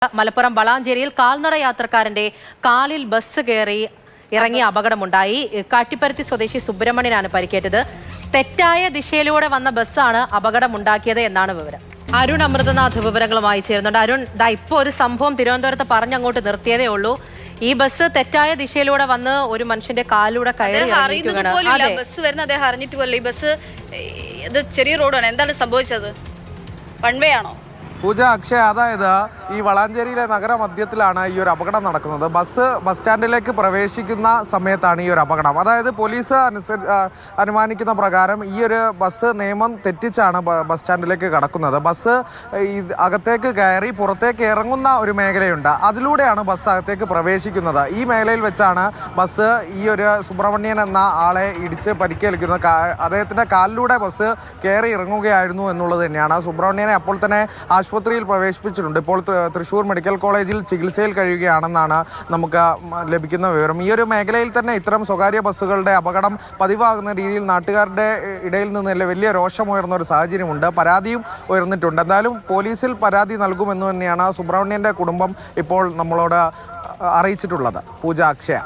മലപ്പുറം വളാഞ്ചേരിയിൽ കാൽനട യാത്രക്കാരന്റെ കാലിൽ ബസ് കയറി ഇറങ്ങിയ അപകടമുണ്ടായി. കാട്ടിപ്പരുത്തി സ്വദേശി സുബ്രഹ്മണ്യനാണ് പരിക്കേറ്റത്. തെറ്റായ ദിശയിലൂടെ വന്ന ബസ്സാണ് അപകടമുണ്ടാക്കിയത് എന്നാണ് വിവരം. അരുൺ അമൃതനാഥ് വിവരങ്ങളുമായി ചേരുന്നുണ്ട്. അരുൺ, ഇപ്പോ ഒരു സംഭവം തിരുവനന്തപുരത്ത് പറഞ്ഞങ്ങോട്ട് നിർത്തിയതേ ഉള്ളൂ. ഈ ബസ് തെറ്റായ ദിശയിലൂടെ വന്ന് ഒരു മനുഷ്യന്റെ കാലിലൂടെ കയറി ബസ് വരുന്ന അദ്ദേഹം അറിഞ്ഞിട്ട് പോലെ. ഈ ബസ് ഇത് ചെറിയ റോഡാണ്. എന്താണ് സംഭവിച്ചത്? വൺ വേ ആണോ? പൂജ, അക്ഷയ, അതായത് ഈ വളാഞ്ചേരിയിലെ നഗരമധ്യത്തിലാണ് ഈ ഒരു അപകടം നടക്കുന്നത്. ബസ് സ്റ്റാൻഡിലേക്ക് പ്രവേശിക്കുന്ന സമയത്താണ് ഈ ഒരു അപകടം. അതായത് പോലീസ് അനുമാനിക്കുന്ന പ്രകാരം ഈ ഒരു ബസ് നിയമം തെറ്റിച്ചാണ് ബസ് സ്റ്റാൻഡിലേക്ക് കടക്കുന്നത്. ബസ് അകത്തേക്ക് കയറി പുറത്തേക്ക് ഇറങ്ങുന്ന ഒരു മേഖലയുണ്ട്, അതിലൂടെയാണ് ബസ് അകത്തേക്ക് പ്രവേശിക്കുന്നത്. ഈ മേഖലയിൽ വെച്ചാണ് ബസ് ഈ ഒരു സുബ്രഹ്മണ്യൻ എന്ന ആളെ ഇടിച്ച് പരിക്കേൽക്കുന്നത്. അദ്ദേഹത്തിൻ്റെ കാലിലൂടെ ബസ് കയറി ഇറങ്ങുകയായിരുന്നു എന്നുള്ളത് തന്നെയാണ്. സുബ്രഹ്മണ്യനെ അപ്പോൾ തന്നെ ആശുപത്രിയിൽ പ്രവേശിപ്പിച്ചിട്ടുണ്ട്. ഇപ്പോൾ തൃശ്ശൂർ മെഡിക്കൽ കോളേജിൽ ചികിത്സയിൽ കഴിയുകയാണെന്നാണ് നമുക്ക് ലഭിക്കുന്ന വിവരം. ഈ ഒരു മേഖലയിൽ തന്നെ ഇത്തരം സ്വകാര്യ ബസ്സുകളുടെ അപകടം പതിവാകുന്ന രീതിയിൽ നാട്ടുകാരുടെ ഇടയിൽ നിന്ന് വലിയ രോഷമുയർന്ന ഒരു സാഹചര്യമുണ്ട്. പരാതിയും ഉയർന്നിട്ടുണ്ട്. എന്തായാലും പോലീസിൽ പരാതി നൽകുമെന്ന് തന്നെയാണ് സുബ്രഹ്മണ്യൻ്റെ കുടുംബം ഇപ്പോൾ നമ്മളോട് അറിയിച്ചിട്ടുള്ളത്. പൂജ, അക്ഷയ.